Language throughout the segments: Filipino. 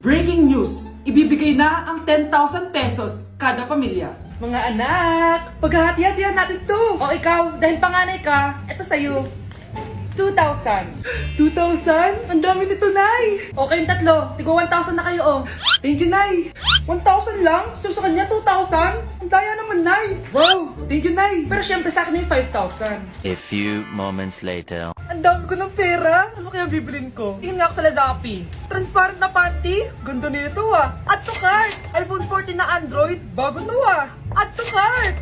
Breaking news! Ibibigay na ang 10,000 pesos kada pamilya. Mga anak, paghahati-hatihan natin to! O ikaw, dahil panganay ka, eto sa'yo. 2,000. 2,000? Ang dami nito, Nay! O kayong tatlo, tigo 1,000 na kayo, oh. Thank you, Nay! 1,000 lang? So sa kanya, 2,000? Ang daya naman, Nay! Wow! Thank you, Nay! Pero syempre sa akin yung 5,000. A few moments later. Ang dami ko ng pera. Ano kaya bibilin ko? Tingin nga ako sa Lazappi. Transparent na panty. Ganda nito ah. Add to cart. iPhone 14 na Android. Bago to ah. Add to cart.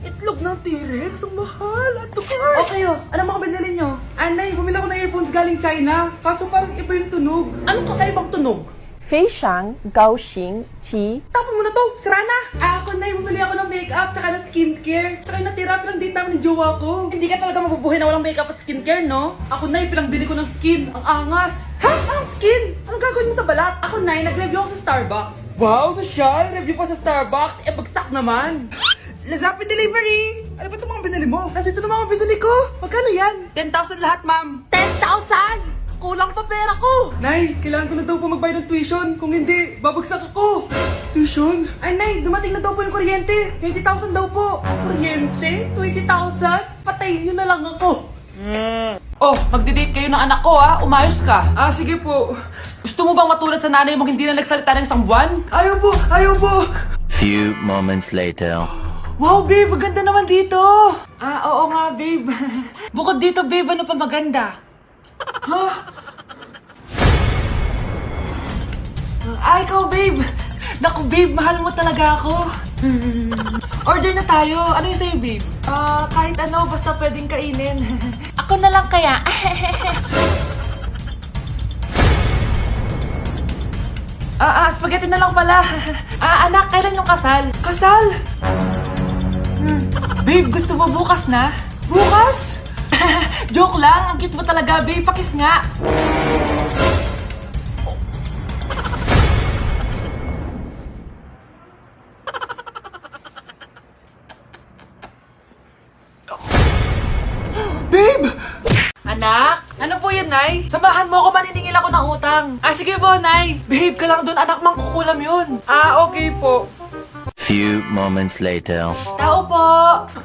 Itlog ng T-Rex. Ang mahal. Add to cart. Okay oh. Ano mga binili nyo? Anay, bumili ako ng earphones galing China. Kaso parang iba yung tunog. Anong kakaibang tunog? 非常高兴其 Tapon mo na to! Sira na! Ako na bumili ako ng makeup tsaka ng skincare. Tsaka yung natira pa ng date namin ni jowa ko. Hindi ka talaga mabubuhay na walang makeup at skincare, no? Ako na pilangbili ko ng skin. Ang angas! Ha? Anong skin? Anong gagawin mo sa balat? Ako na nag-review ako sa Starbucks. Wow, social! Review pa sa Starbucks? Eh, bagsak naman! Lazappi Delivery! Ano ba itong mga binili mo? Nandito na mga binili ko! Magkano yan? 10,000 lahat, ma'am! 10,000! Kulang pa pera ko! Nay, kailangan ko na daw po magbayad ng tuition. Kung hindi, babagsak ako. Tuition? Ay, Nay, dumating na daw po yung kuryente. 20,000 daw po. Kuryente? 20,000? Patayin niyo na lang ako. Oh, magde-date kayo ng anak ko ha. Umayos ka. Ah, sige po. Gusto mo bang matulad sa nanay mong hindi na nagsalita ng isang buwan? Ayaw po, ayaw po. Few moments later. Wow, babe, maganda naman dito. Ah, oo nga, babe. Bukod dito, babe, ano pa maganda? Huh? Ikaw, babe! Naku, babe, mahal mo talaga ako. Order na tayo. Ano yung sa'yo, babe? Kahit ano, basta pwedeng kainin. Ako na lang kaya. Spaghetti na lang pala. Anak, kailan yung kasal? Kasal? Babe, gusto mo bukas na? Bukas? Joke lang, ang cute mo talaga, babe. Pakis nga. Babe! Anak? Ano po yun, Nay? Samahan mo ako, maniningil ako ng utang. Sige po, Nay. Behave ka lang doon, anak, mangkukulam yun. Okay po. Few moments later. Tao po!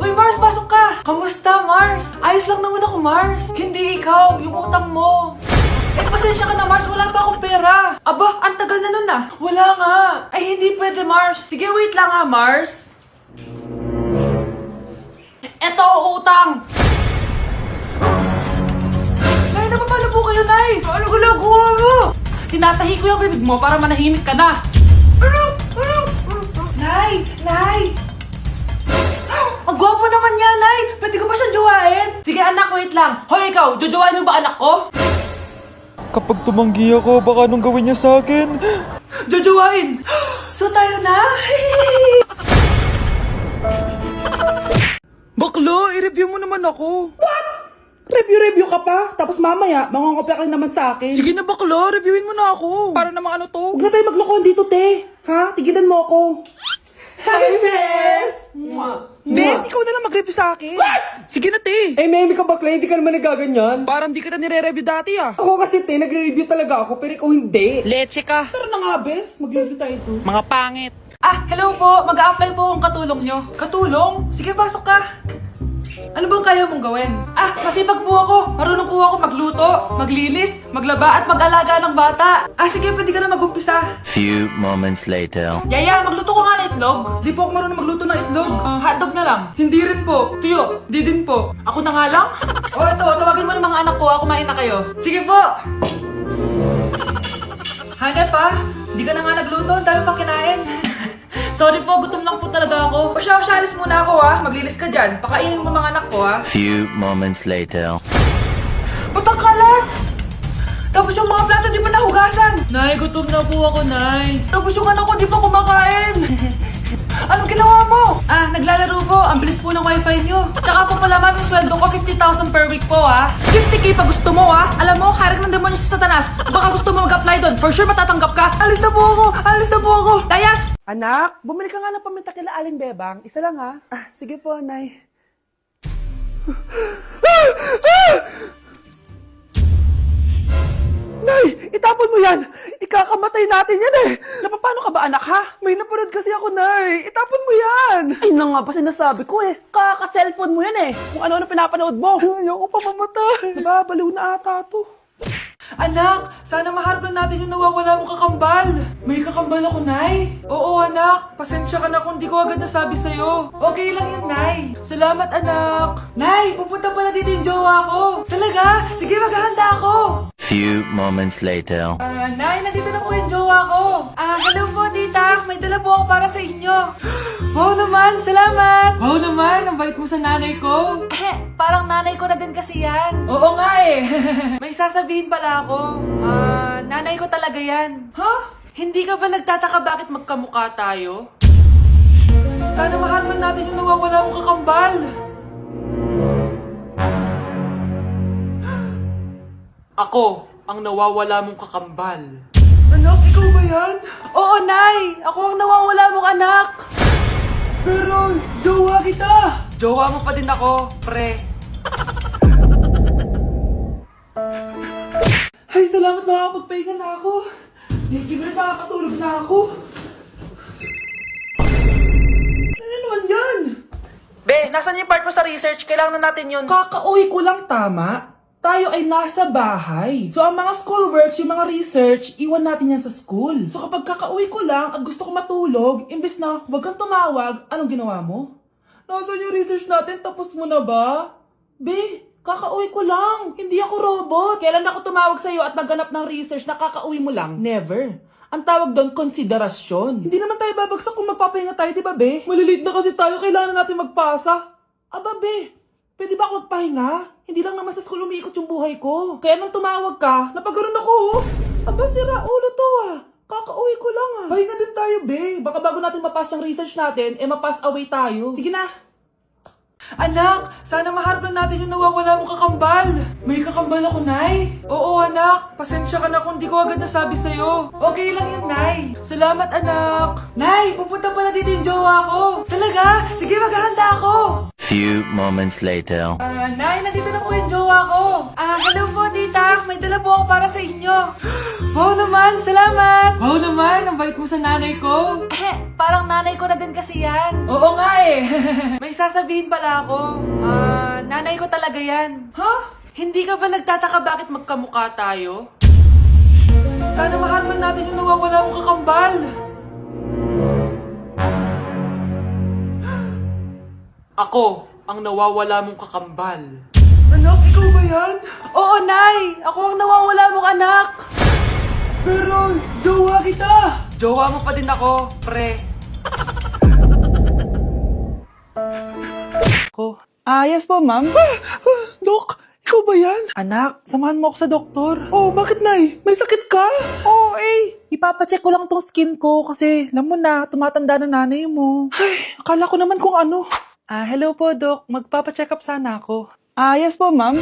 Uy, Mars, pasok ka! Kamusta, Mars? Ayos lang naman ako, Mars. Hindi ikaw, yung utang mo. Pasensya ka na, Mars. Wala pa akong pera. Aba, ang tagal na nun ah. Wala nga. Ay, hindi pwede, Mars. Sige, wait lang ha, Mars. Eto, utang. Nay, napapalo po kayo, Nay. Ano ginagawa mo? Tinatahi ko yung bibig mo para manahimik ka na. Nay! Nay! Ang gwapo naman niya, Nay! Pwede ko ba siyang jowain? Sige, anak, wait lang. Hoy, ikaw, jojowain mo ba anak ko? Kapag tumanggi ako, baka anong gawin niya sa akin? Jojowain! So tayo na? Baklo, i-review mo naman ako. What? Review ka pa? Tapos mamaya, mangongopya ka naman sa akin. Sige na, baklo, reviewin mo na ako. Para namang ano to? Huwag na tayo maglokohan dito, te. Ha? Tigilan mo ako. Hi, Bes! Bes, ikaw na lang mag-review sa akin. What? Sige na, te. Memi ka bakla, hindi ka naman nagaganyan. Parang di kita nire-review dati ah. Ako kasi te, nagre-review talaga ako, pero ikaw hindi. Leche ka. Tara na nga, Bes. Mag-review tayo to. Mga pangit. Hello po. Mag-a-apply po akong katulong nyo. Katulong? Sige, pasok ka. Ano bang kaya mong gawin? Masipag po ako. Marunong po ako magluto, maglinis, maglaba at mag-alaga ng bata. Sige, pwede ka na mag-umpisa. Few moments later. Yaya, magluto ko nga ng itlog. Di po ako marunong magluto ng itlog. Hotdog na lang. Hindi rin po. Tuyo, di din po. Ako na nga lang? Ito, tawagin mo ng mga anak ko. Kumain na kayo. Sige po. Hanep Di ka na nga nagluto. Ang dami pang kinain. Sorry po, gutom lang po talaga ako. Alis muna ako maglilis ka dyan. Pakainin mo mga anak ko Few moments later. Ba't ang kalat? Tapos yung mga plato di pa nahugasan. Nay, gutom na po ako, Nay. Tapos yung anak ko di pa kumakain. Anong ginawa mo? Naglalaro po. Ang bilis po ng wifi nyo. Tsaka po pala ma'am, yung sweldo ko 50,000 per week po 50k pa gusto mo Alam mo, harik ng demonyo sa Satanas. Baka gusto mo mag-apply doon. For sure matatanggap ka. Alis na po ako. Layas! Anak, bumili ka nga ng paminta kila Aling Bebang. Isa lang sige po, Nay. Nay, itapon mo yan! Ikakamatay natin yan eh! Napapano ka ba anak ha? May napanood kasi ako, Nay! Itapon mo yan! Ay na nga ba sinasabi ko eh! Kaka-cellphone mo yan eh! Kung ano-ano pinapanood mo! Ayoko pa mamatay! Nababaliw na ata to. Anak, sana maharap lang natin yung nawawala mong kakambal. May kakambal ako, Nay. Oo, anak. Pasensya ka na kung di ko agad nasabi sa'yo. Okay lang yun, Nay. Salamat, anak. Nay, pupunta pala dito yung jowa ko. Talaga? Sige, maghahanda ako. Few moments later. Nay, nandito na po yung jowa ko. Hello po, tita. May dala po ako para sa inyo. Wow naman, salamat. Wow naman, ang bait mo sa nanay ko. Parang nanay ko na din kasi yan. Oo nga eh. May sasabihin pala ako. Nanay ko talaga yan. Ha? Hindi ka ba nagtataka bakit magkamukha tayo? Sana maharman natin yung nawawala mong kakambal. Ako, ang nawawala mong kakambal. Anak, ikaw ba yan? Oo, Nay! Ako ang nawawala mong anak! Pero, jowa kita! Jowa mo pa din ako, pre. Ay, salamat makakapagpahinga na ako. Hindi na makakatulog na ako. Ano naman yan? Be, nasan yung part mo sa research? Kailangan na natin yun. Kakauwi ko lang, tama? Tayo ay nasa bahay. So, ang mga schoolworks, yung mga research, iwan natin yan sa school. So, kapag kakauwi ko lang at gusto ko matulog, imbes na wag kang tumawag, anong ginawa mo? Nasaan yung research natin? Tapos mo na ba? Be, kakauwi ko lang. Hindi ako robot. Kailan ako tumawag sa'yo at nagganap ng research na kakauwi mo lang? Never. Ang tawag doon, konsiderasyon. Hindi naman tayo babagsak kung magpapahinga tayo, di ba, be? Malilate na kasi tayo, kailangan natin magpasa. Aba, be, pwede ba ako magpahinga? Hindi lang naman sa school umiikot yung buhay ko. Kaya nang tumawag ka, napagano'n ako, oh. Aba, sira ulo to, ah. Kakauwi ko lang, ah. Pahinga din tayo, be. Baka bago natin mapass yung research natin, mapass away tayo. Sige na. Anak, sana maharap lang natin yung nawawala mong kakambal. May kakambal ako, Nay. Oo, anak. Pasensya ka na kung di ko agad nasabi sa'yo. Okay lang yun, Nay. Salamat, anak. Nay, pupunta pala dito yung jowa ko. Talaga? Sige, maghahanda ako. Few moments later. Nay, nandito na po yung jowa ko. Hello po, tita. May dala po ako para sa inyo. Wow naman, salamat. Wow naman, ang bait mo sa nanay ko. Parang nanay ko na din kasi yan. Oo nga eh. May sasabihin pala ako. Nanay ko talaga yan. Ha? Hindi ka ba nagtataka bakit magkamukha tayo? Sana maharman natin yung nawawala mong kakambal. Ako, ang nawawala mong kakambal. Anak, ikaw ba yan? Oo, Nay! Ako ang nawawala mong anak! Pero, jowa kita! Jowa mo pa din ako, pre. Yes po, ma'am. Dok, ikaw ba yan? Anak, samahan mo ako sa doktor. Oh, bakit, Nay? May sakit ka? Oo, ipapacheck ko lang tong skin ko kasi, alam mo na, tumatanda na nanay mo. Ay, akala ko naman kung ano. Hello po, Dok. Magpapacheck up sana ako. Yes po, ma'am.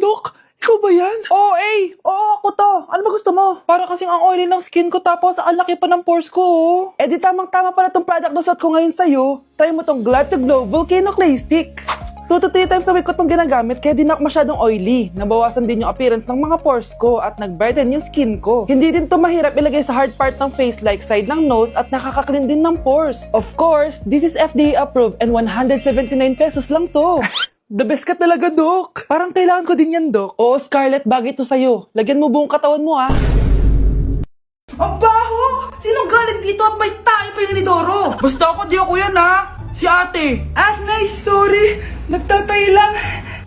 Dok, ikaw ba yan? Oo, ako to. Ano ba gusto mo? Para kasing ang oily ng skin ko tapos ang laki pa ng pores ko, oh. Di tamang-tama pala tong product na suot ko ngayon sa'yo. Try mo tong Glad to Glow Volcano Clay Stick. 2 to 3 times a week ko tong ginagamit kaya di na ako masyadong oily. Nabawasan din yung appearance ng mga pores ko at nag-brighten yung skin ko. Hindi din to mahirap ilagay sa hard part ng face like side ng nose at nakaka-clean din ng pores. Of course, this is FDA approved and 179 pesos lang to. The best ka talaga, Dok. Parang kailangan ko din yan, Dok. Oo, Scarlett, bagay to sa'yo. Lagyan mo buong katawan mo, ah. Ang baho! Sinong galing dito at may tayo pa yung inidoro? Basta ako, di ako yan, ha? Si ate. Nay, sorry. Nagtatay lang.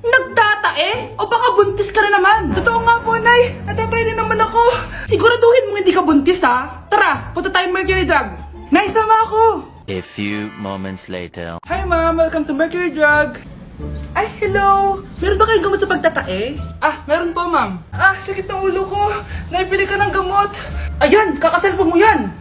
Nagtatae? O baka buntis ka na naman? Totoo nga po, Nay. Natatay din naman ako. Siguraduhin mo hindi ka buntis, ha? Tara, punta tayo Mercury Drug. Nay, sama ako. A few moments later. Hi, Ma'am. Welcome to Mercury Drug. Ay, hello! Meron ba kayong gamot sa pagtatae? Meron po, ma'am. Sakit ng ulo ko. Naibili ka ng gamot. Ayan, kakaselfon mo yan.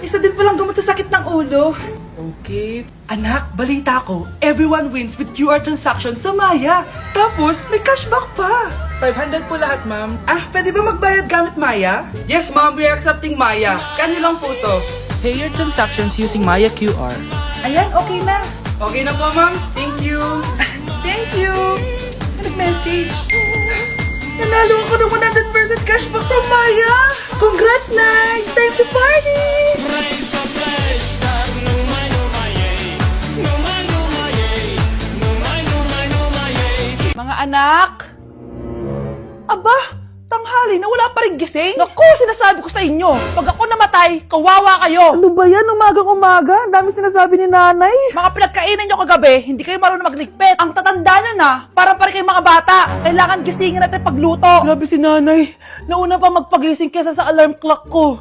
Isa din palang gamot sa sakit ng ulo. Okay. Anak, balita ko, everyone wins with QR transaction sa Maya. Tapos, may cashback pa. 500 po lahat, ma'am. Pwede ba magbayad gamit Maya? Yes, ma'am. We are accepting Maya. Kano lang po to? Pay your transactions using Maya QR. Ayan, okay na. Okay na po, ma'am. Thank you. Thank you. Nag-message. Nanalo ako ng 100% cashback from Maya! Congrats, Nay! Time to party! Mga anak! Aba! Tanghali na wala pa rin gising? Naku, sinasabi ko sa inyo, pag ako namatay, kawawa kayo! Ano ba yan? Umagang-umaga? Ang dami sinasabi ni nanay. Mga pinagkainan nyo kagabi, hindi kayo marunong magligpit. Ang tatanda nyo na, parang pare kayong mga bata. Kailangan gisingin natin pagluto. Grabe si nanay. Nauna pa magpagising kesa sa alarm clock ko.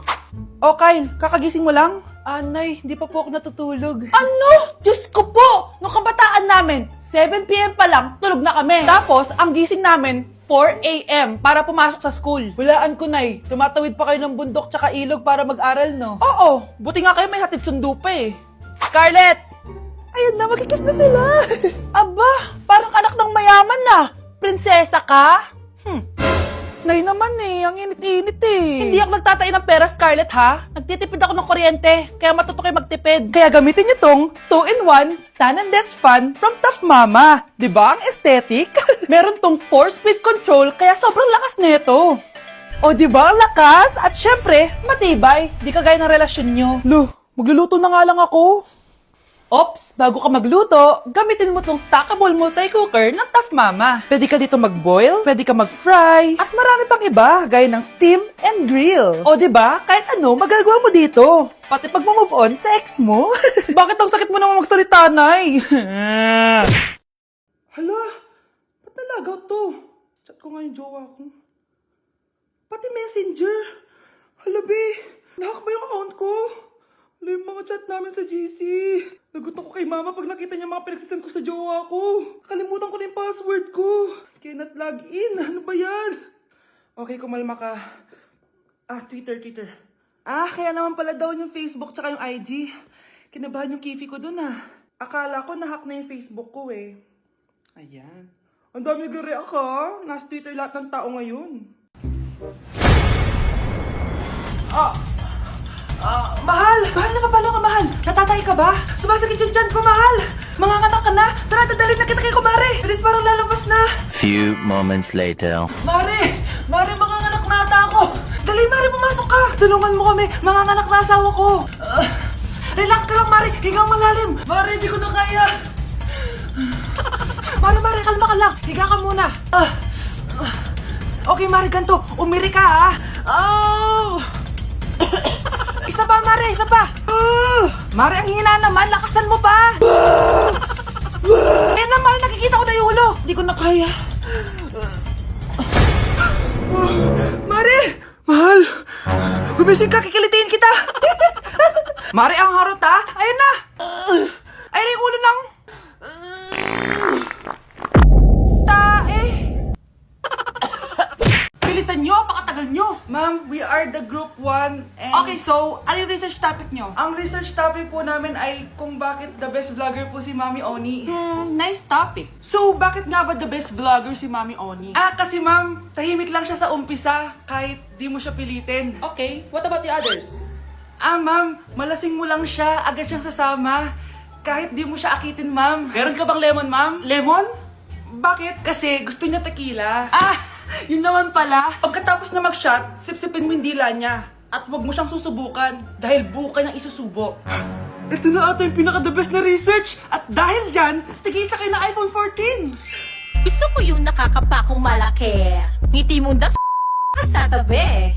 O Kyle, kakagising mo lang? Anay, hindi pa po ako natutulog. Ano? Diyos ko po! Nung kabataan namin, 7 p.m. pa lang, tulog na kami. Tapos, ang gising namin, 4 a.m. para pumasok sa school. Walaan ko, Nay. Tumatawid pa kayo ng bundok tsaka ilog para mag-aral, no? Oo. Buti nga kayo may hatid sundo pa eh. Scarlett! Ayan na, magkikiss na sila. Aba, parang anak ng mayaman na. Prinsesa ka? Nay naman eh, ang init-init eh. Hindi ako nagtatain ng pera, Scarlett, ha? Nagtitipid ako ng kuryente, kaya matuto kayo magtipid. Kaya gamitin niyo tong 2-in-1 Stand and Desk Fan from Tough Mama. Diba? Ang aesthetic? Meron tong 4-speed control, kaya sobrang lakas nito. O diba ang lakas? At syempre, matibay. Di kagaya ng relasyon nyo. Lo, magluluto na nga lang ako. Ops, bago ka magluto, gamitin mo tong stackable multi-cooker ng Tough Mama. Pwede ka dito mag-boil, pwede ka mag-fry, at marami pang iba, gaya ng steam and grill. O diba, kahit ano, magagawa mo dito. Pati pag move on sa ex mo. Bakit ang sakit mo naman magsalita, Nay? Hala, ba't nalagaw to? Chat ko nga yung jowa ko. Pati messenger. Hala, be, nahak ba yung account ko? Hala, yung mga chat namin sa GC. Nagot ako kay mama pag nakita niya mga pinagsisend ko sa jowa ko. Kalimutan ko na yung password ko. Cannot log in. Ano ba yan? Okay, kumalma ka. Twitter. Kaya naman pala daw yung Facebook tsaka yung IG. Kinabahan yung kifi ko dun Akala ko nahack na yung Facebook ko eh. Ayan. Ang dami nag-react ha. Nasa Twitter lahat ng tao ngayon. Mahal! Mahal na mapalo ka, mahal! Natatay ka ba? Sumasakit yung tiyan ko, mahal! Manganganak ka na! Tara, dadalhin na kita kay kumare! Bilis, parang lalabas na! Few moments later. Mare! Mare, manganganak na ata ako! Dali, Mare, pumasok ka! Tulungan mo kami! Manganganak na asawa ko! Relax ka lang, Mare! Higang malalim! Mare, di ko na kaya! Mare, kalma ka lang! Higa ka muna! Okay, Mare, ganito! Umiri ka, ha! Isa pa, Mare! Isa pa! Mare, ang hina naman! Lakasan mo pa! Eh na, Mare! Nakikita ko na yung ulo! Hindi ko na kaya. Mare! Mahal! Gumising ka! Kikilitiin kita! Mare, ang harot ha! Ayun na! Ayun na yung ulo ng... Tae! Bilisan nyo! Pakatagal nyo! Ma'am, we are the group 1 and... Okay, so, ano yung research topic nyo? Ang research topic po namin ay kung bakit the best vlogger po si Mami Oni. Nice topic. So, bakit nga ba the best vlogger si Mami Oni? Kasi ma'am, tahimik lang siya sa umpisa kahit di mo siya pilitin. Okay, what about the others? Ma'am, malasing mo lang siya, agad siyang sasama. Kahit di mo siya akitin, ma'am. Meron ka bang lemon, ma'am? Lemon? Bakit? Kasi gusto niya tequila. Yun naman pala. Pagkatapos na mag-shot, sipsipin mo yung dila niya. At huwag mo siyang susubukan dahil buo ka niyang isusubo. Ito na ata yung pinaka-the best na research. At dahil dyan, tigisa kayo ng iPhone 14. Gusto ko yung nakakapakong malaki. Ngiti mo sa tabi.